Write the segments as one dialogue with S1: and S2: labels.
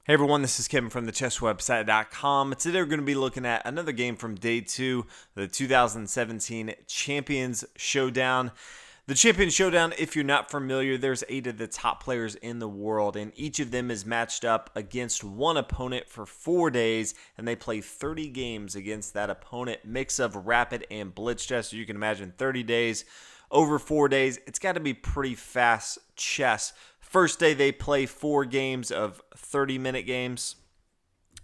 S1: Hey everyone, this is Kevin from thechesswebsite.com. Today we're going to be looking at another game from day 2 of the 2017 Champions Showdown. The Champions Showdown, if you're not familiar, there's 8 of the top players in the world, and each of them is matched up against one opponent for 4 days, and they play 30 games against that opponent, mix of rapid and blitz chess. So you can imagine 30 days over 4 days. It's got to be pretty fast chess. First day, they play 4 games of 30-minute games.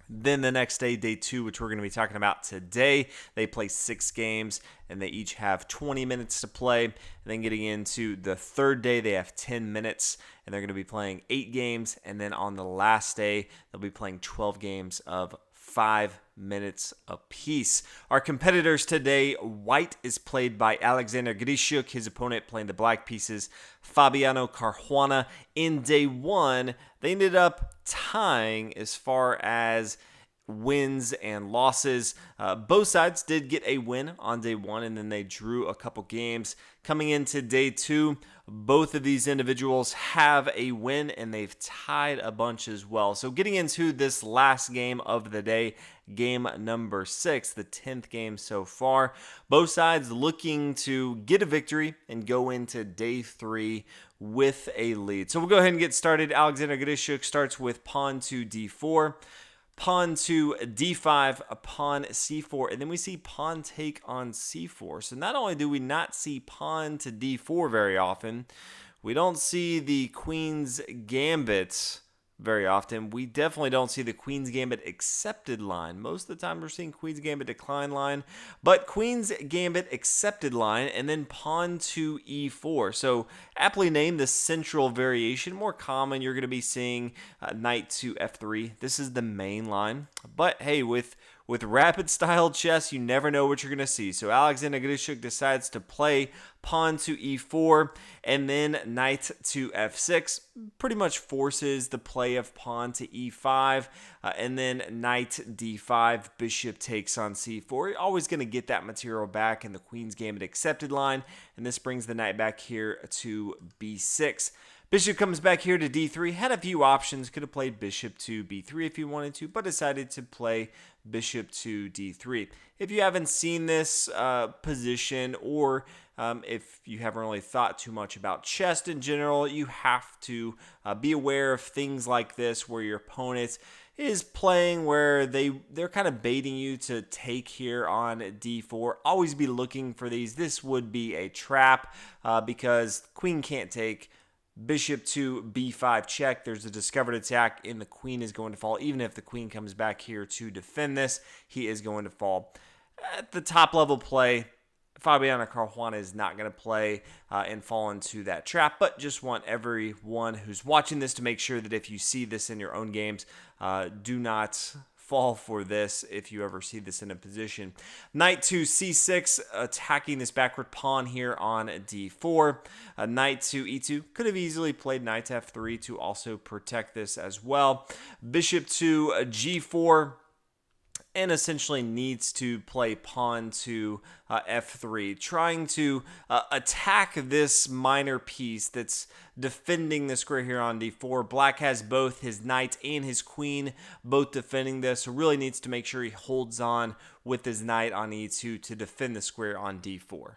S1: Then the next day, day 2, which we're going to be talking about today, they play 6 games, and they each have 20 minutes to play. And then getting into the third day, they have 10 minutes, and they're going to be playing 8 games. And then on the last day, they'll be playing 12 games of 5 minutes apiece. Our competitors today, white is played by Alexander Grischuk, his opponent playing the black pieces, Fabiano Caruana. In day 1, they ended up tying as far as wins and losses. Both sides did get a win on day 1, and then they drew a couple games. Coming into day 2, both of these individuals have a win, and they've tied a bunch as well. So getting into this last game of the day, game number 6, the 10th game so far. Both sides looking to get a victory and go into day 3 with a lead. So we'll go ahead and get started. Alexander Grischuk starts with pawn to d4. Pawn to d5, pawn c4, and then we see pawn take on c4. So not only do we not see pawn to d4 very often, we don't see the queen's gambit very often. We definitely don't see the queen's gambit accepted line. Most of the time we're seeing queen's gambit decline line, but queen's gambit accepted line, and then pawn to e4. So aptly named the central variation. More common, you're going to be seeing knight to f3. This is the main line, but hey, with rapid style chess, you never know what you're going to see. So Alexander Grischuk decides to play pawn to e4 and then knight to f6. Pretty much forces the play of pawn to e5 and then knight d5, bishop takes on c4. You're always going to get that material back in the queen's gambit accepted line, and this brings the knight back here to b6. Bishop comes back here to d3. Had a few options. Could have played bishop to b3 if you wanted to, but decided to play bishop to d3. If you haven't seen this position, or if you haven't really thought too much about chess in general, you have to be aware of things like this where your opponent is playing where they're kind of baiting you to take here on d4. Always be looking for these. This would be a trap because queen can't take. Bishop to b5 check. There's a discovered attack, and the queen is going to fall. Even if the queen comes back here to defend this, he is going to fall. At the top level play, Fabiano Caruana is not going to play and fall into that trap, but just want everyone who's watching this to make sure that if you see this in your own games, do not fall for this if you ever see this in a position. Knight to c6, attacking this backward pawn here on d4. Knight to e2, could have easily played knight to f3 to also protect this as well. Bishop to g4, and essentially needs to play pawn to f3, trying to attack this minor piece that's defending the square here on d4. Black has both his knight and his queen both defending this, so really needs to make sure he holds on with his knight on e2 to defend the square on d4.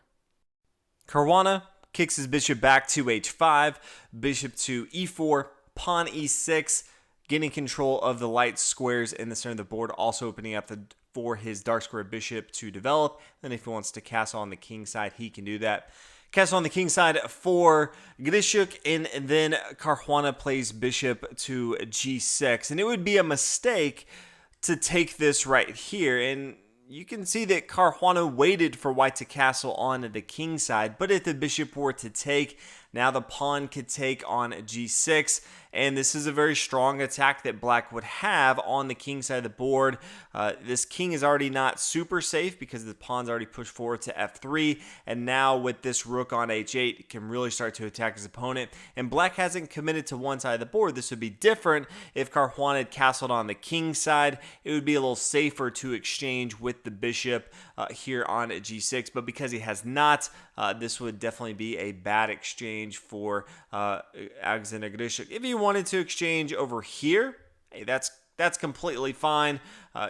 S1: Caruana kicks his bishop back to h5, bishop to e4, pawn e6, getting control of the light squares in the center of the board, also opening up for his dark square bishop to develop. Then if he wants to castle on the king side, he can do that. Castle on the king side for Grischuk, and then Caruana plays bishop to g6. And it would be a mistake to take this right here, and you can see that Caruana waited for white to castle on the king side, but if the bishop were to take, now the pawn could take on g6, and this is a very strong attack that black would have on the king side of the board. This king is already not super safe because the pawn's already pushed forward to f3, and now with this rook on h8, it can really start to attack his opponent, and black hasn't committed to one side of the board. This would be different if Caruana had castled on the king side. It would be a little safer to exchange with the bishop here on g6, but because he has not, this would definitely be a bad exchange for Alexander Grischuk. If he wanted to exchange over here hey, that's completely fine.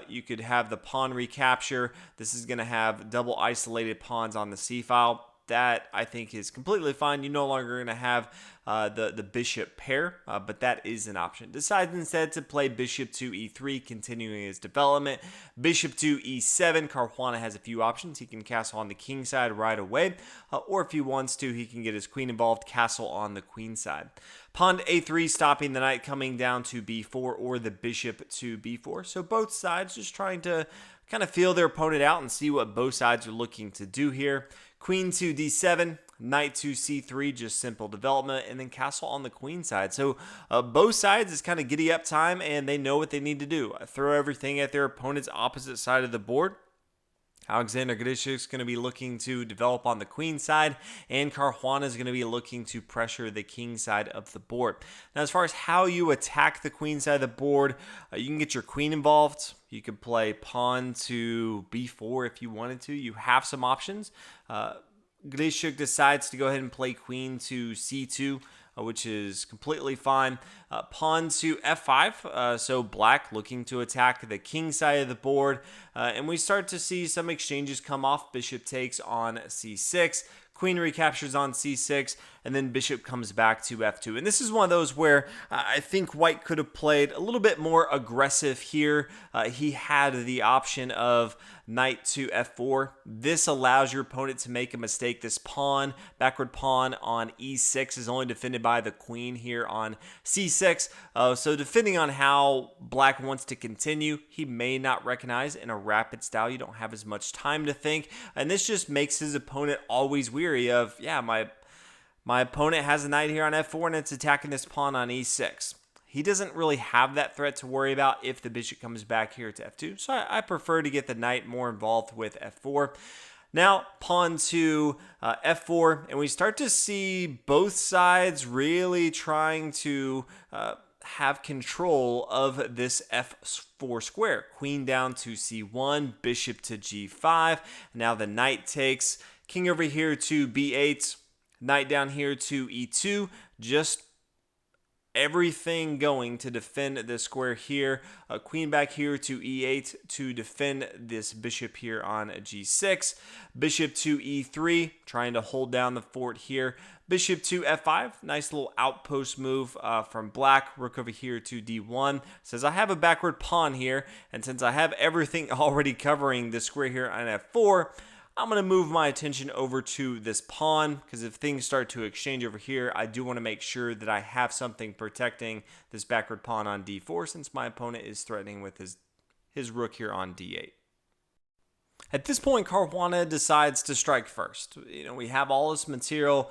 S1: You could have the pawn recapture. This is going to have double isolated pawns on the c-file. That I think is completely fine. You're no longer going to have the bishop pair, but that is an option. Decides instead to play bishop to e3, continuing his development. Bishop to e7. Caruana has a few options. He can castle on the king side right away, or if he wants to, he can get his queen involved, castle on the queen side. Pawn to a3, stopping the knight coming down to b4, or the bishop to b4. So both sides just trying to kind of feel their opponent out and see what both sides are looking to do here. Queen to d7, knight to c3, just simple development, and then castle on the queen side. So both sides is kind of giddy up time, and they know what they need to do. Throw everything at their opponent's opposite side of the board. Alexander Grischuk is going to be looking to develop on the queen side, and Caruana is going to be looking to pressure the king side of the board. Now, as far as how you attack the queen side of the board, you can get your queen involved. You could play pawn to b4 if you wanted to. You have some options. Grischuk decides to go ahead and play queen to c2, which is completely fine. Pawn to f5, so black looking to attack the king side of the board, and we start to see some exchanges come off. Bishop takes on c6, queen recaptures on c6, and then bishop comes back to f2. And this is one of those where I think white could have played a little bit more aggressive here. He had the option of knight to f4. This allows your opponent to make a mistake. This pawn, backward pawn on e6 is only defended by the queen here on c6. So depending on how black wants to continue, he may not recognize in a rapid style. You don't have as much time to think. And this just makes his opponent always weary of, yeah, my opponent has a knight here on f4 and it's attacking this pawn on e6. He doesn't really have that threat to worry about if the bishop comes back here to f2. So I prefer to get the knight more involved with f4. Now, pawn to f4, and we start to see both sides really trying to have control of this f4 square. Queen down to c1, bishop to g5. Now the knight takes, king over here to b8, knight down here to e2, just everything going to defend the square here. Queen back here to e8 to defend this bishop here on g6. Bishop to e3, trying to hold down the fort here. Bishop to f5, nice little outpost move from black. Rook over here to d1. Says I have a backward pawn here, and since I have everything already covering the square here on f4, I'm going to move my attention over to this pawn, because if things start to exchange over here, I do want to make sure that I have something protecting this backward pawn on d4, since my opponent is threatening with his rook here on d8. At this point, Caruana decides to strike first. You know, we have all this material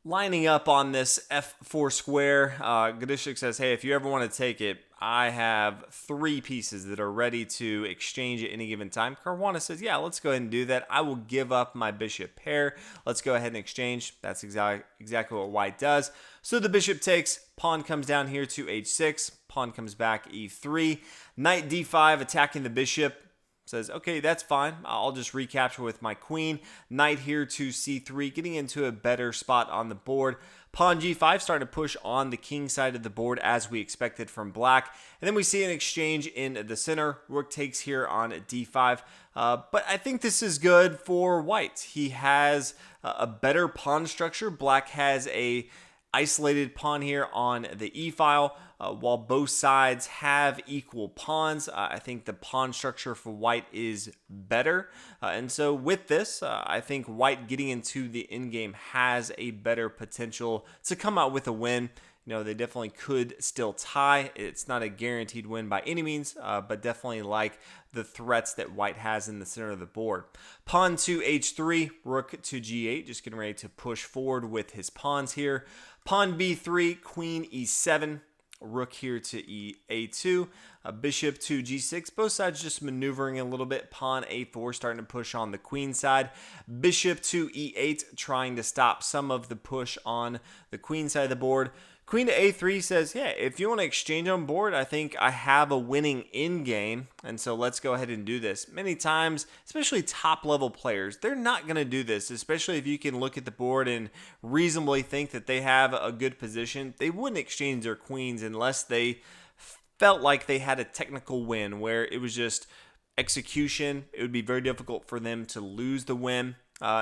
S1: lining up on this f4 square. Grischuk says, hey, if you ever want to take it, I have 3 pieces that are ready to exchange at any given time. Caruana says, yeah, let's go ahead and do that. I will give up my bishop pair. Let's go ahead and exchange. That's exactly what white does. So the bishop takes, pawn comes down here to h6, pawn comes back e3, knight d5 attacking the bishop. Says, okay, that's fine. I'll just recapture with my queen. Knight here to c3, getting into a better spot on the board. Pawn g5 starting to push on the king side of the board as we expected from black. And then we see an exchange in the center. Rook takes here on d5. But I think this is good for white. He has a better pawn structure. Black has a isolated pawn here on the e-file. While both sides have equal pawns, I think the pawn structure for white is better. And so with this, I think white getting into the endgame has a better potential to come out with a win. You know, they definitely could still tie. It's not a guaranteed win by any means, but definitely like the threats that white has in the center of the board. Pawn to h3, rook to g8, just getting ready to push forward with his pawns here. Pawn b3, queen e7. Rook here to a2, bishop to g6, both sides just maneuvering a little bit. Pawn a4 starting to push on the queen side. Bishop to e8 trying to stop some of the push on the queen side of the board. Queen to a3 says, yeah, if you want to exchange on board, I think I have a winning endgame, and so let's go ahead and do this. Many times, especially top-level players, they're not going to do this, especially if you can look at the board and reasonably think that they have a good position. They wouldn't exchange their queens unless they felt like they had a technical win where it was just execution. It would be very difficult for them to lose the win.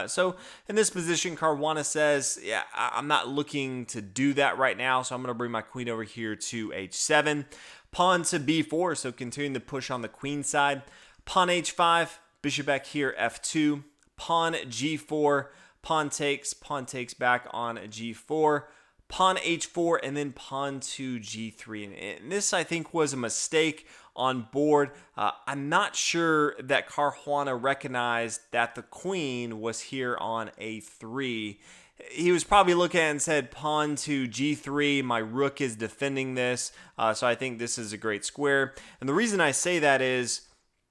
S1: So in this position, Caruana says, yeah, I'm not looking to do that right now, so I'm going to bring my queen over here to h7. Pawn to b4, so continuing the push on the queen side. Pawn h5, bishop back here, f2. Pawn g4, pawn takes back on g4. Pawn h4, and then pawn to g3. And this, I think, was a mistake on board. I'm not sure that Caruana recognized that the queen was here on a3. He was probably looking at it and said, pawn to g3, my rook is defending this, so I think this is a great square. And the reason I say that is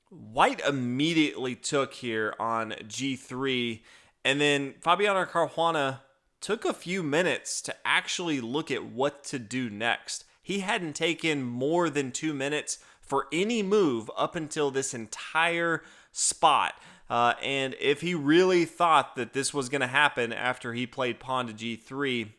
S1: white immediately took here on g3, and then Fabiano Caruana took a few minutes to actually look at what to do next. He hadn't taken more than 2 minutes for any move up until this entire spot. And if he really thought that this was going to happen after he played pawn to g3,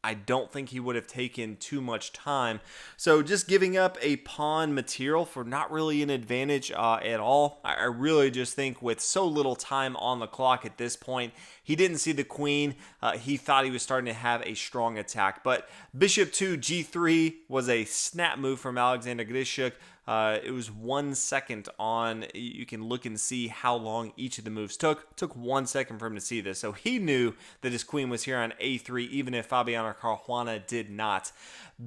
S1: I don't think he would have taken too much time. So just giving up a pawn material for not really an advantage at all. I really just think with so little time on the clock at this point, he didn't see the queen. He thought he was starting to have a strong attack. But bishop to g3 was a snap move from Alexander Grischuk. It was 1 second on. You can look and see how long each of the moves took. It took 1 second for him to see this. So he knew that his queen was here on a3, even if Fabiano Caruana did not.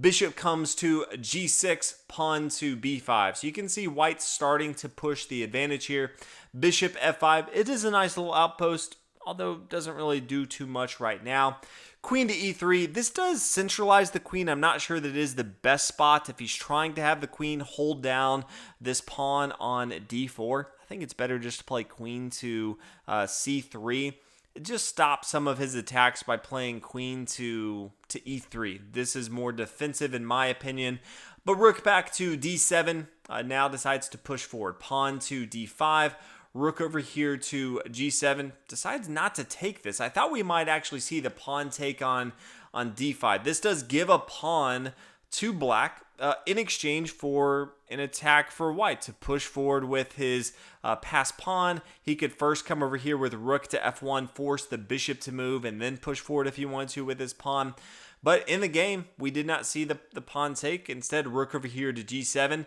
S1: Bishop comes to g6, pawn to b5. So you can see white starting to push the advantage here. Bishop f5. It is a nice little outpost, although doesn't really do too much right now. Queen to e3. This does centralize the queen. I'm not sure that it is the best spot if he's trying to have the queen hold down this pawn on d4. I think it's better just to play queen to c3. It just stops some of his attacks by playing queen to e3. This is more defensive in my opinion. But rook back to d7. Now decides to push forward. Pawn to d5. Rook over here to g7, decides not to take this. I thought we might actually see the pawn take on d5. This does give a pawn to black in exchange for an attack for white to push forward with his passed pawn. He could first come over here with rook to f1, force the bishop to move, and then push forward if he wanted to with his pawn. But in the game, we did not see the pawn take. Instead, rook over here to g7.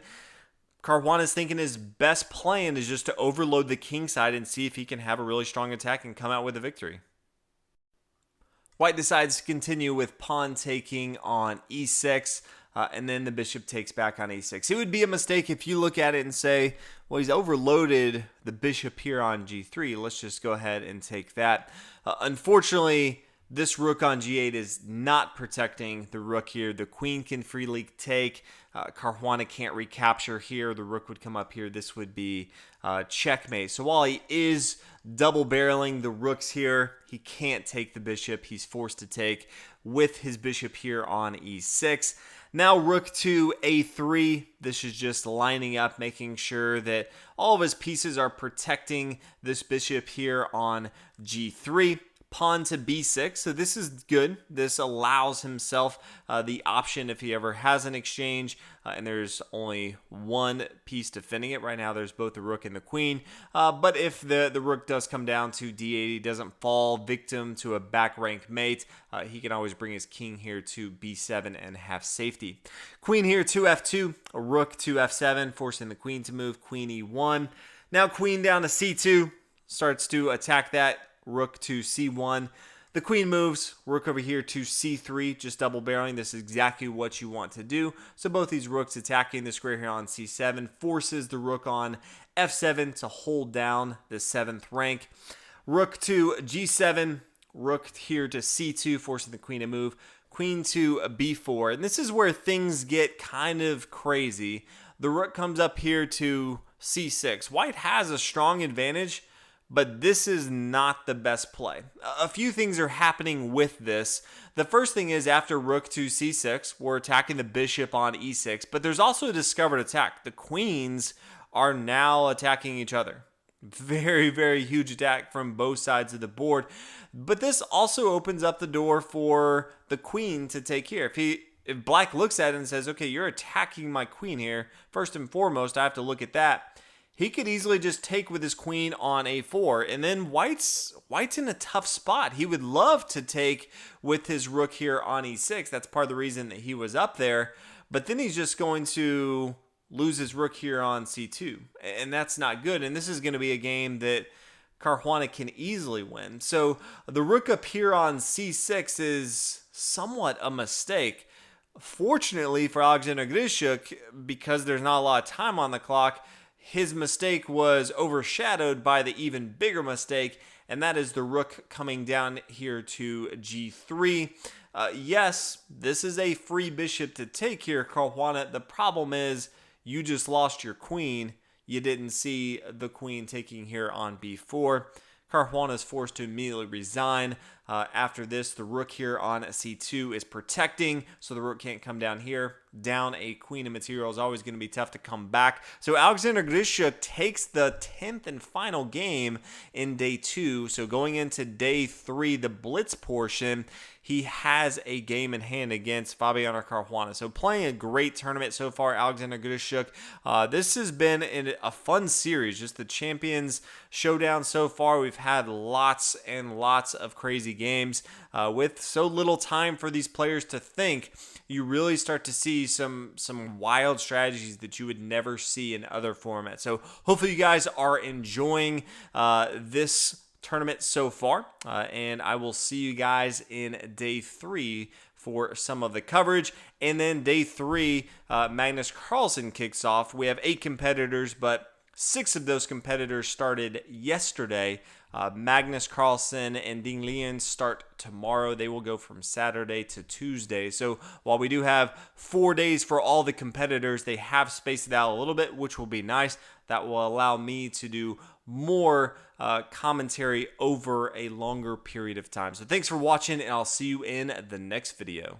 S1: Caruana is thinking his best plan is just to overload the king side and see if he can have a really strong attack and come out with a victory. White decides to continue with pawn taking on e6, and then the bishop takes back on e6. It would be a mistake if you look at it and say, well, he's overloaded the bishop here on g3. Let's just go ahead and take that. Unfortunately, this rook on g8 is not protecting the rook here. The queen can freely take. Caruana can't recapture here. The rook would come up here. This would be checkmate. So while he is double barreling the rooks here, he can't take the bishop. He's forced to take with his bishop here on e6. Now rook to a3. This is just lining up, making sure that all of his pieces are protecting this bishop here on g3. Pawn to b6, so this is good. This allows himself the option if he ever has an exchange, and there's only one piece defending it. Right now there's both the rook and the queen, but if the rook does come down to d8, he doesn't fall victim to a back rank mate, he can always bring his king here to b7 and have safety. Queen here to f2, a rook to f7, forcing the queen to move, queen e1. Now queen down to c2, starts to attack that. Rook to c1. The queen moves. Rook over here to c3, just double barreling. This is exactly what you want to do. So both these rooks attacking the square here on c7 forces the rook on f7 to hold down the 7th rank. Rook to g7. Rook here to c2, forcing the queen to move. Queen to b4. And this is where things get kind of crazy. The rook comes up here to c6. White has a strong advantage, but this is not the best play. A few things are happening with this. The first thing is after rook to c6, we're attacking the bishop on e6, but there's also a discovered attack. The queens are now attacking each other. Very, very huge attack from both sides of the board. But this also opens up the door for the queen to take here. if black looks at it and says, okay, you're attacking my queen here, first and foremost, I have to look at that. He could easily just take with his queen on a4, and then white's in a tough spot. He would love to take with his rook here on e6. That's part of the reason that he was up there. But then he's just going to lose his rook here on c2, and that's not good. And this is going to be a game that Caruana can easily win. So the rook up here on c6 is somewhat a mistake. Fortunately for Alexander Grischuk, because there's not a lot of time on the clock, his mistake was overshadowed by the even bigger mistake, and that is the rook coming down here to g3. Yes, this is a free bishop to take here, Caruana. The problem is you just lost your queen. You didn't see the queen taking here on b4. Caruana is forced to immediately resign. After this, the rook here on c2 is protecting, so the rook can't come down here. Down a queen of material is always going to be tough to come back. So Alexander Grischuk takes the 10th and final game in day 2. So going into day 3, the blitz portion, he has a game in hand against Fabiano Caruana. So playing a great tournament so far, Alexander Grischuk. This has been a fun series, just the Champions Showdown so far. We've had lots and lots of crazy games. With so little time for these players to think, you really start to see some wild strategies that you would never see in other formats. So hopefully you guys are enjoying this tournament so far, and I will see you guys in day 3 for some of the coverage. And then day 3, Magnus Carlsen kicks off. We have 8 competitors, but 6 of those competitors started yesterday. Magnus Carlsen and Ding Lian start tomorrow. They will go from Saturday to Tuesday. So while we do have 4 days for all the competitors, they have spaced it out a little bit, which will be nice. That will allow me to do more commentary over a longer period of time. So thanks for watching, and I'll see you in the next video.